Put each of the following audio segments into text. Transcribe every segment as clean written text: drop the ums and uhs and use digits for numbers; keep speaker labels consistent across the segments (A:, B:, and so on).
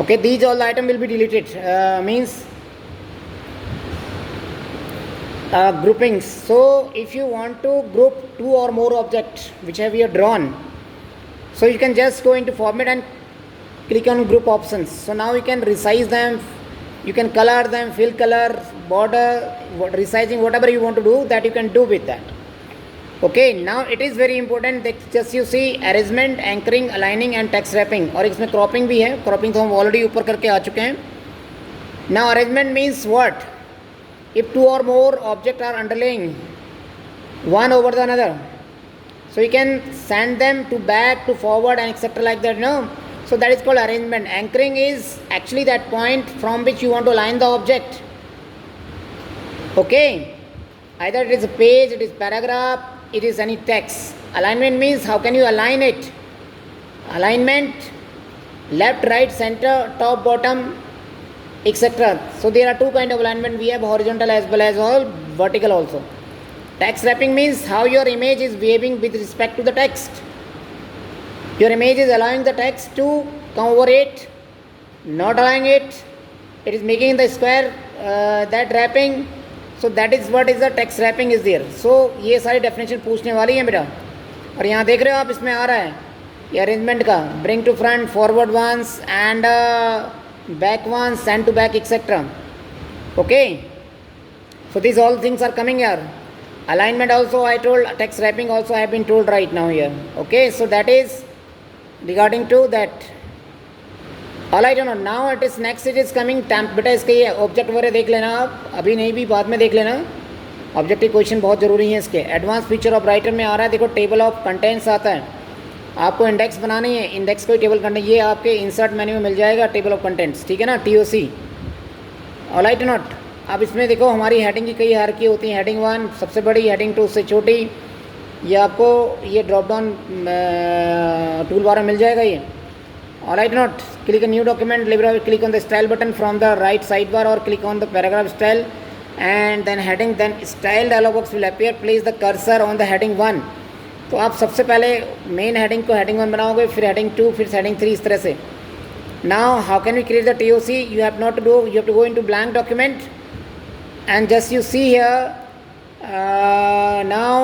A: Okay, these all item will be deleted, means groupings. So if you want to group two or more objects which have you drawn, so you can just go into format and click on group options. So now you can resize them, you can color them, fill color, border, resizing, whatever you want to do, that you can do with that. Okay, now it is very important that just you see arrangement, anchoring, aligning and text wrapping, और इसमें cropping भी है. Cropping तो हम already ऊपर करके आ चुके हैं. Now arrangement means what? If two or more objects are underlying one over the another, so you can send them to back, to forward and etc. like that, no? So that is called arrangement. Anchoring is actually that point from which you want to align the object. Okay, either it is a page, it is paragraph, it is any text. Alignment means how can you align it? Alignment, left, right, center, top, bottom, etc. So there are two kind of alignment. We have horizontal as well as all vertical also. Text wrapping means how your image is behaving with respect to the text. Your image is allowing the text to come over it, not allowing it. It is making the square that wrapping. So that is what is the text wrapping is there. So ये सारी definition पूछने वाली है बेटा. और यहाँ देख रहे हो आप, इसमें आ रहा है ये अरेंजमेंट का, bring to front, forward once and back once, send to back etcetera. Okay, so these all things are coming here. Alignment also I told, text wrapping also I have been told right now here. Okay, so that is regarding to that. Alright, now it is next it is coming temp. बेटा इसके ये object वगैरह देख लेना आप, अभी नहीं भी बाद में देख लेना. ऑब्जेक्टिव क्वेश्चन बहुत ज़रूरी है इसके. एडवांस फीचर ऑफ राइटर में आ रहा है, देखो टेबल ऑफ कंटेंट्स आता है. आपको इंडेक्स बनानी है, इंडेक्स को टेबल कंटेंट, ये आपके इंसर्ट मेन्यू में मिल जाएगा टेबल ऑफ कंटेंट्स. ठीक है ना, TOC. Alright not. अब इसमें देखो हमारी हेडिंग की कई हायरार्की होती है. हेडिंग 1 सबसे बड़ी, हेडिंग 2 उससे छोटी. ये आपको ये ड्रॉप डाउन टूल बार में मिल जाएगा ये. Alright not. Click new document, click on the style button from the right sidebar or click on the paragraph style and then heading, then style dialog box will appear. Place the cursor on the heading 1. तो आप सबसे पहले main heading को heading 1 बनाओगे, फिर heading 2, फिर heading 3, इस तरह से. Now how can we create the TOC? You have not to do, you have to go into blank document and just you see here now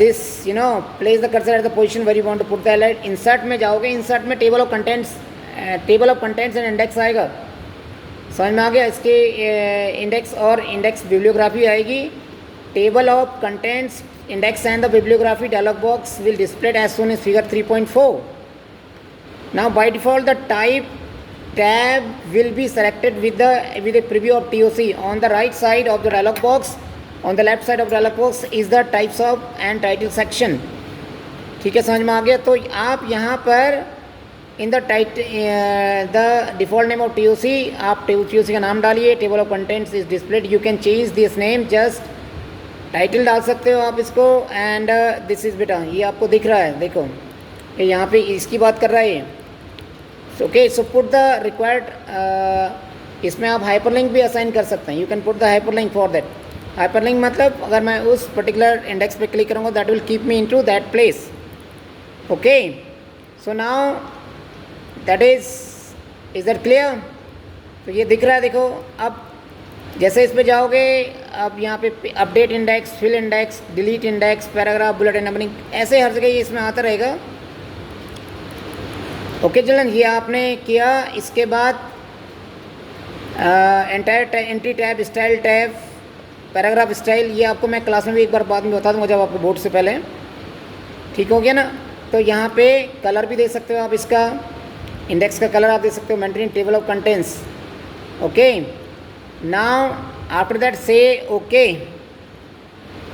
A: this, you know, place the cursor at the position where you want to put the highlight. insert में जाओगे, insert में table of contents and index आएगा. समझ में आ गया? इसके index और index bibliography आएगी. table of contents, index and the bibliography dialog box will display as soon as figure 3.4. now by default the type tab will be selected with a preview of TOC. on the right side of the dialog box, on the left side of dialog box is the types of and title section. ठीक है, समझ में आ गया? तो आप यहाँ पर in the default name of TOC, आप TOC का नाम डालिए. Table of contents is displayed. You can change this name, just title डाल सकते हो आप इसको. एंड दिस इज़ बेटा, ये आपको दिख रहा है, देखो ये यहाँ पे इसकी बात कर रहा है ये. Okay, so put the required, इसमें आप हाइपरलिंक भी असाइन कर सकते हैं. You can put the hyperlink for that. Hyperlink मतलब अगर मैं उस पर्टिकुलर इंडेक्स पे क्लिक करूँगा, that will keep me into that place. Okay, so now that is that clear? तो ये दिख रहा है, देखो. अब जैसे इस पे जाओगे, अब यहाँ पे update index, fill index, delete index, paragraph, bulletin numbering, ऐसे हर जगह ये इसमें आता रहेगा. ओके चिल्ड्रन, ये आपने किया. इसके बाद entire entry tab, style tab, paragraph style, ये आपको मैं क्लास में भी एक बार बाद में बता दूंगा जब आपको बोर्ड से पहले. ठीक हो गया ना? तो यहाँ पे कलर भी दे सकते हो आप, इसका इंडेक्स का कलर आप दे सकते हो. Maintain table of contents. Okay, now after that से ओके.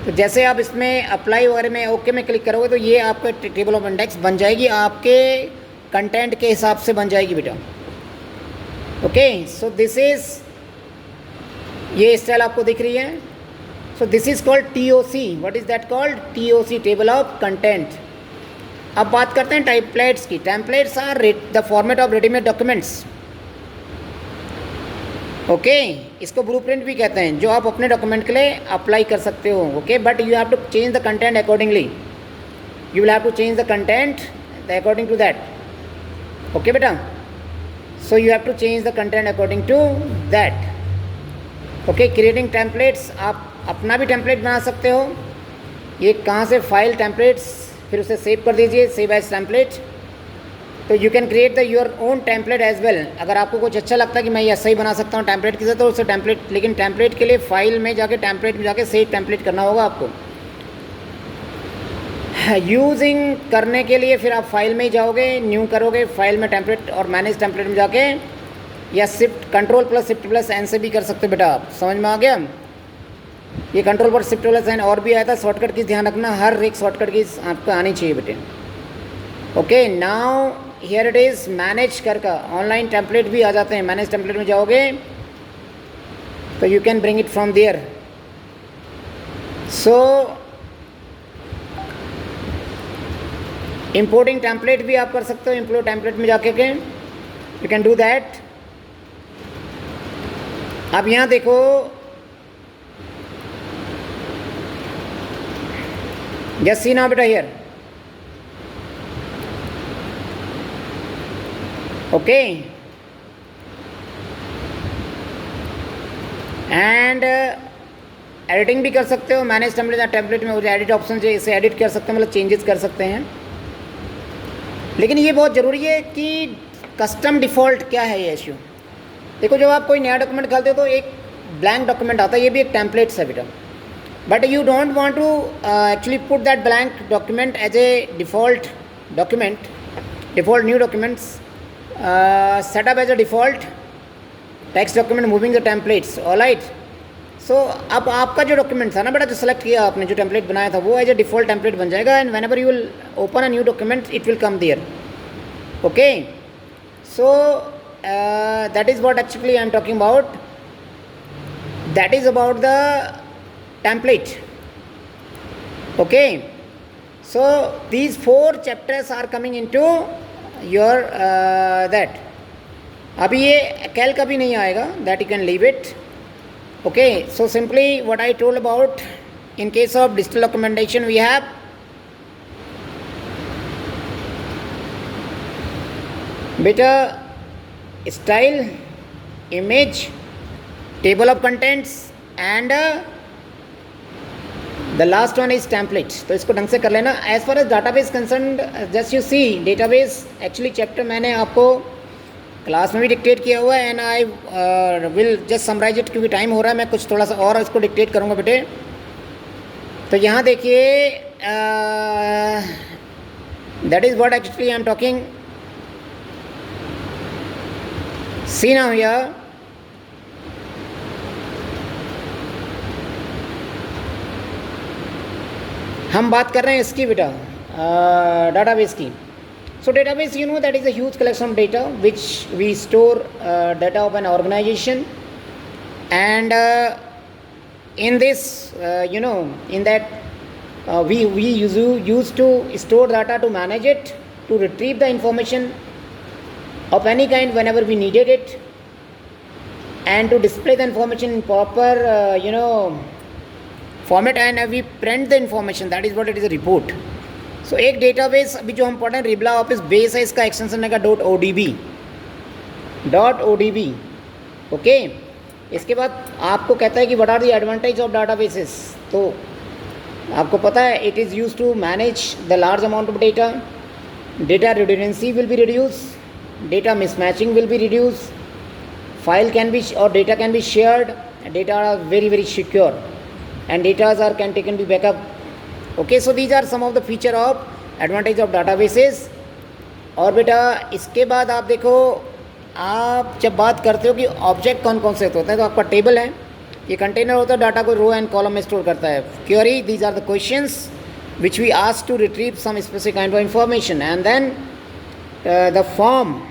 A: तो जैसे आप इसमें अप्लाई वगैरह में ओके में क्लिक करोगे तो ये आपका टेबल ऑफ इंडेक्स बन जाएगी, आपके कंटेंट के हिसाब से बन जाएगी बेटा. ओके, सो दिस इज़, ये स्टाइल आपको दिख रही है. So this is called TOC. What is that called? TOC, table of content. अब बात करते हैं टेम्पलेट्स की. Templates are the format of readymade documents. Okay, इसको ब्लूप्रिंट भी कहते हैं, जो आप अपने डॉक्यूमेंट के लिए अप्लाई कर सकते हो. Okay, but you have to change the content accordingly. You will have to change the content according to that. Okay बेटा. So you have to change the content according to that. Okay, creating templates, आप अपना भी template बना सकते हो. ये कहाँ से, फाइल टेम्पलेट्स, फिर उसे सेव कर दीजिए, सेव एज टेम्पलेट. तो you can create the your own template as well. अगर आपको कुछ अच्छा लगता है कि मैं ये ऐसा ही बना सकता हूँ टेम्पलेट की, तो उससे टेम्पलेट, लेकिन टेम्पलेट के लिए फाइल में जाके, टेम्पलेट में जाके सेव टेम्पलेट करना होगा आपको. यूजिंग करने के लिए फिर आप फाइल में ही जाओगे, न्यू करोगे, फाइल में टेम्पलेट और मैनेज टेम्पलेट में जाके, या shift control plus shift plus N से भी कर सकते हो बेटा. आप समझ में आ गया. ये कंट्रोल पर शिफ्ट प्लस एन और भी आया था. शॉर्टकट की ध्यान रखना, हर एक शॉर्टकट की आपको आनी चाहिए बेटे. Okay, now here it is manage करके ऑनलाइन टेम्पलेट भी आ जाते हैं. मैनेज टेम्पलेट में जाओगे तो you can bring it from there. So importing template भी आप कर सकते हो. इंपोर्ट टेम्पलेट में जाके के यू कैन डू दैट. अब यहाँ देखो, जस्ट सी नाउ बेटा हियर. ओके, एंड एडिटिंग भी कर सकते हो. मैनेज टेम्पलेट, टेम्पलेट में वो जो एडिट ऑप्शन है, इसे एडिट कर सकते हैं, मतलब चेंजेस कर सकते हैं. लेकिन ये बहुत ज़रूरी है कि कस्टम डिफ़ॉल्ट क्या है ये इश्यू. देखो, जब आप कोई नया डॉक्यूमेंट खोलते हो तो एक ब्लैंक डॉक्यूमेंट आता है. ये भी एक टेम्पलेट्स है बेटा. But you don't want to actually put that blank document as a default document, default new documents, setup as a default text document moving the templates. Alright. So अब आपका जो डॉक्यूमेंट था ना बेटा, जो सेलेक्ट किया आपने, जो टेम्पलेट बनाया था, वो एज ए डिफ़ॉल्ट टेम्पलेट बन जाएगा. And whenever you will open a new document, it will come there. Okay, so that is what actually I am talking about. That is about the template. Okay, so these 4 chapters are coming into your that. अभी ये कैल का भी नहीं आएगा, that you can leave it. Okay, so simply what I told about, in case of digital documentation we have beta style, image, table of contents, and the last one is template. तो इसको ढंग से कर लेना. As far as database concerned, just you see database actually chapter मैंने आपको class में भी डिक्टेट किया हुआ है. And I will just summarise it, क्योंकि टाइम हो रहा है. मैं कुछ थोड़ा सा और इसको डिक्टेट करूँगा बेटे. तो यहाँ देखिए, that is what actually I am talking. See now here, हम बात कर रहे हैं इसकी बेटा, डाटाबेस की. So database, you know, that is a huge collection of data which we store data of an organization. And in this, you know, in that we used to store data to manage it, to retrieve the information of any kind whenever we needed it, and to display the information in proper you know format, and we print the information. That is what it is, a report. So एक database अभी जो हम पढ़ रहे हैं, रिबला office base है, इसका extension है .odb. ओके, इसके बाद आपको कहता है कि what are the advantage of databases. तो आपको पता है, it is use to manage the large amount of data. Data redundancy will be reduce, data mismatching will be reduced, file can be or data can be shared, data are very very secure, and data can be backup. Okay, so these are some of the feature of advantage of databases. और बेटा इसके बाद आप देखो, आप जब बात करते हो कि ऑब्जेक्ट कौन कौन से होते हैं, तो आपका टेबल है, ये कंटेनर होता है, डाटा को रो एंड कॉलम में स्टोर करता है. Query, these are the questions which we ask to retrieve some specific kind of information. And then the form.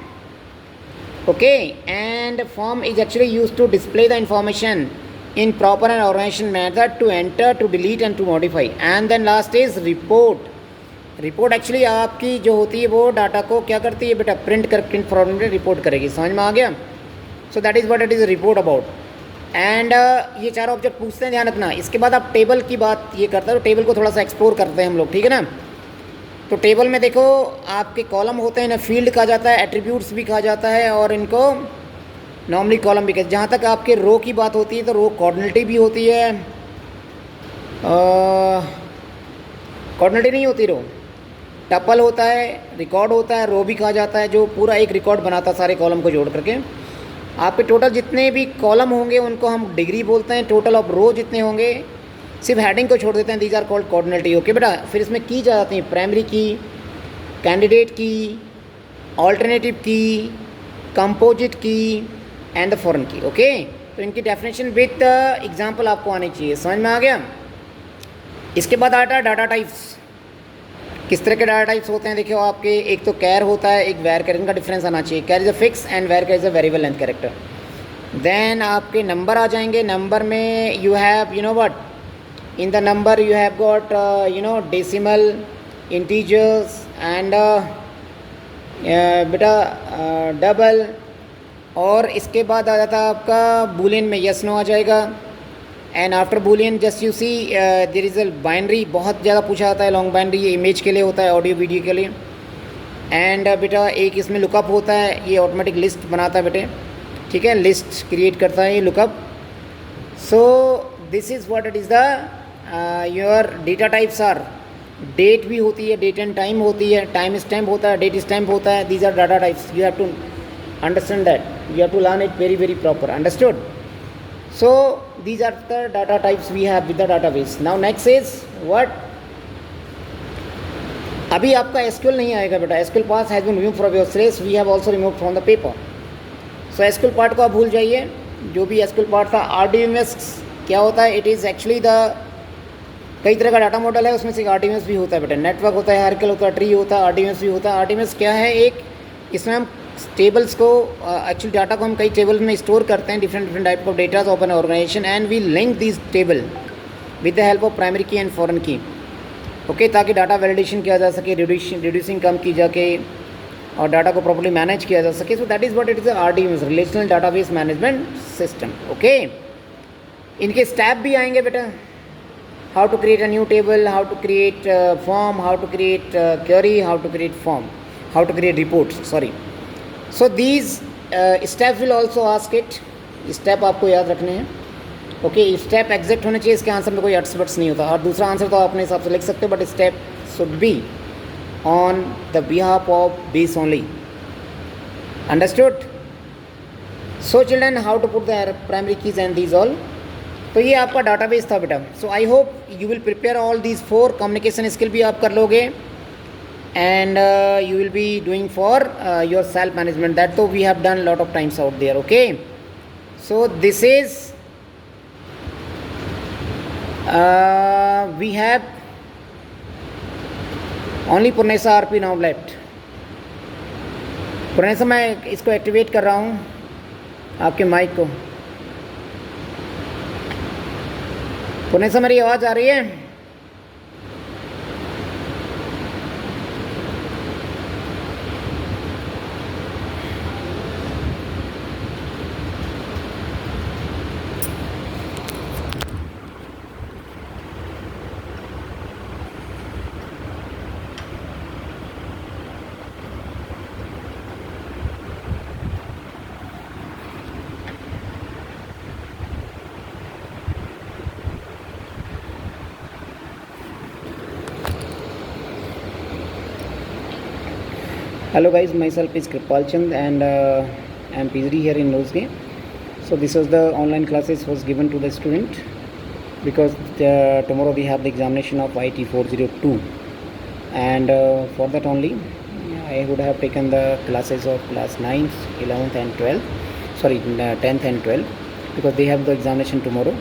A: Okay, and form is actually used to display the information in proper and organization method, to enter, to delete and to modify. And then last is report. Report actually आपकी जो होती है वो data को क्या करती है बेटा, प्रिंट फॉर्मेट में रिपोर्ट करेगी. समझ में आ गया. So that is what it is report about. And ये 4 ऑब्जेक्ट पूछते हैं, ध्यान रखना. इसके बाद आप टेबल की बात ये करते हो, टेबल को थोड़ा सा एक्सप्लोर करते हैं हम लोग, ठीक है ना. तो टेबल में देखो आपके कॉलम होते हैं, इन्हें फील्ड कहा जाता है, एट्रीब्यूट्स भी कहा जाता है, और इनको नॉर्मली कॉलम भी कहते हैं। जहाँ तक आपके रो की बात होती है तो रो कोऑर्डिनेटिव भी होती है, कोऑर्डिनेटिव नहीं होती रो, टपल होता है, रिकॉर्ड होता है, रो भी कहा जाता है, जो पूरा एक रिकॉर्ड बनाता है सारे कॉलम को जोड़ करके। आपके टोटल जितने भी कॉलम होंगे उनको हम डिग्री बोलते हैं, टोटल ऑफ रो जितने होंगे, सिर्फ हेडिंग को छोड़ देते हैं, these are called coordinative. Okay बेटा, फिर इसमें की जा जाती हैं प्राइमरी की, कैंडिडेट की, ऑल्टरनेटिव की, composite key and the foreign key. Okay, तो इनकी डेफिनेशन विद एग्जांपल आपको आनी चाहिए। समझ में आ गया? इसके बाद आता है डाटा टाइप्स। किस तरह के डाटा टाइप्स होते हैं देखियो आपके, एक तो कैर होता है, एक वैर कैर, इनका डिफरेंस आना चाहिए। Char is a fix and varchar is a variable length character. Then आपके नंबर आ जाएंगे। नंबर में you have you know what, in the number you have got decimal, integers and बेटा डबल। और इसके बाद आ जाता है आपका बूलियन में यस नो आ जाएगा। And after Boolean just you see there is a binary, बहुत ज़्यादा पूछा जाता है लॉन्ग बाइनरी, ये इमेज के लिए होता है, ऑडियो वीडियो के लिए। एंड बेटा एक इसमें लुकअप होता है, ये ऑटोमेटिक लिस्ट बनाता है बेटे, ठीक है, लिस्ट क्रिएट करता है ये lookup. So this is what it is the your data types are. Date भी होती है, डेट एंड टाइम होती है, टाइम स्टैम्प होता है, डेट स्टैम्प होता है। These are data types, you have to understand that, you have to learn it very very proper, understood? So these are the data types we have with the database. Now next is what, अभी आपका SQL नहीं आएगा बेटा, SQL part has been removed from your syllabus, we have also removed from the paper. So SQL part को आप भूल जाइए, जो भी एसक्यूएल पार्ट था। आरडीएमएस क्या होता है? इट इज़ एक्चुअली द, कई तरह का डाटा मॉडल है, उसमें से आरडीएमएस भी होता है बेटा, नेटवर्क होता है, हायरार्किकल होता है, ट्री होता है, आरडीएमएस भी होता है। आरडीएमएस क्या है? एक, इसमें हम टेबल्स को एक्चुअली डाटा को हम कई टेबल्स में स्टोर करते हैं, different different type of data open organisation, and we link this table with the help of primary key and foreign key. Okay, ताकि डाटा वैलिडेशन किया जा सके, रिड्यूसिंग कम की जाके, और डाटा को प्रॉपर्ली मैनेज किया जा सके। So that is what it is RDMS, relational database management system. Okay, इनके स्टेप भी आएंगे बेटा, how to create a new table, how to create form, how to create query, how to create form, how to create reports, sorry. So these steps will also ask it, step आपको याद रखने हैं। Okay, step exact होने चाहिए, इसके answer में कोई अट्स buts नहीं होता, और दूसरा आंसर तो अपने हिसाब से लिख सकते हो, but step should be on the behalf of base only, understood? So children, how to put the primary keys and these all. तो ये आपका डाटाबेस था बेटा। So I hope you will prepare all these 4। Communication skill भी आप कर लोगे, and you will be doing for your self management, that तो we have done lot of times out there. Okay, so this is we have only Purnesa RP now left. Purnesa, मैं इसको activate कर रहा हूँ आपके माइक को। पुर्नेसा, मेरी आवाज़ आ रही है? Hello guys, myself is Kripal Chand, and I am PhD here in Nosegay. So this was the online classes was given to the student, because tomorrow we have the examination of IT 402, and for that only I would have taken the classes of class 9th, 11th and 12th, sorry 10th and 12th, because they have the examination tomorrow.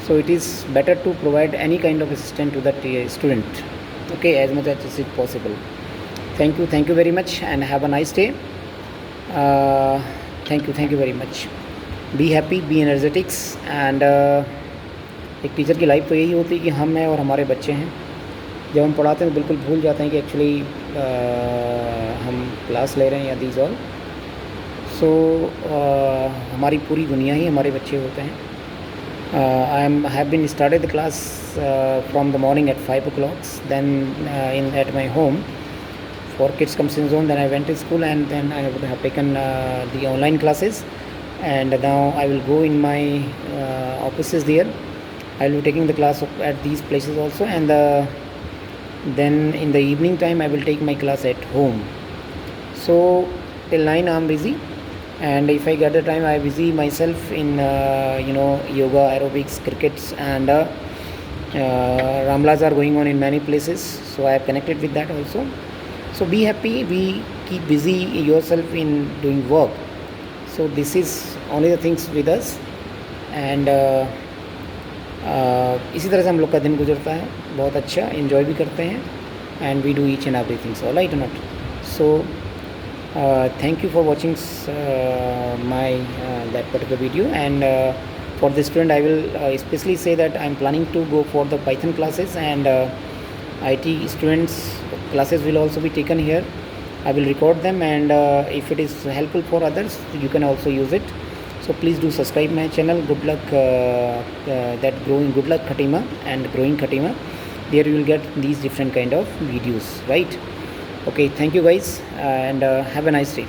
A: So it is better to provide any kind of assistance to that student, okay, as much as is possible. Thank you very much, and have a nice day. Thank you very much. Be happy, be energetics, and एक teacher की life तो यही होती है कि हम हैं और हमारे बच्चे हैं। जब हम पढ़ाते हैं तो बिल्कुल भूल जाते हैं कि एक्चुअली हम क्लास ले रहे हैं या दीज ऑल। सो हमारी पूरी दुनिया ही हमारे बच्चे होते हैं, I have been started the class from the morning at 5 o'clock. Then at my home for kids comes-in zone. Then I went to school, and then I have taken the online classes. And now I will go in my offices there. I will be taking the class at these places also, and then in the evening time I will take my class at home. So till 9 I am busy, and if I get the time I busy myself in yoga, aerobics, crickets, and Ramlas are going on in many places, so I have connected with that also. So be happy, be keep busy yourself in doing work. So this is only the things with us, and इसी तरह से हम लोग का दिन गुजरता है, बहुत अच्छा इन्जॉय भी करते हैं, and we do each and everything, so right not. So thank you for watching my that particular video, and for this student I will especially say that I am planning to go for the Python classes, and IT students classes will also be taken here. I will record them, and if it is helpful for others you can also use it. So please do subscribe my channel. Good luck Good luck Khatima and growing Khatima. There you will get these different kind of videos, right? Okay, thank you guys, and have a nice day.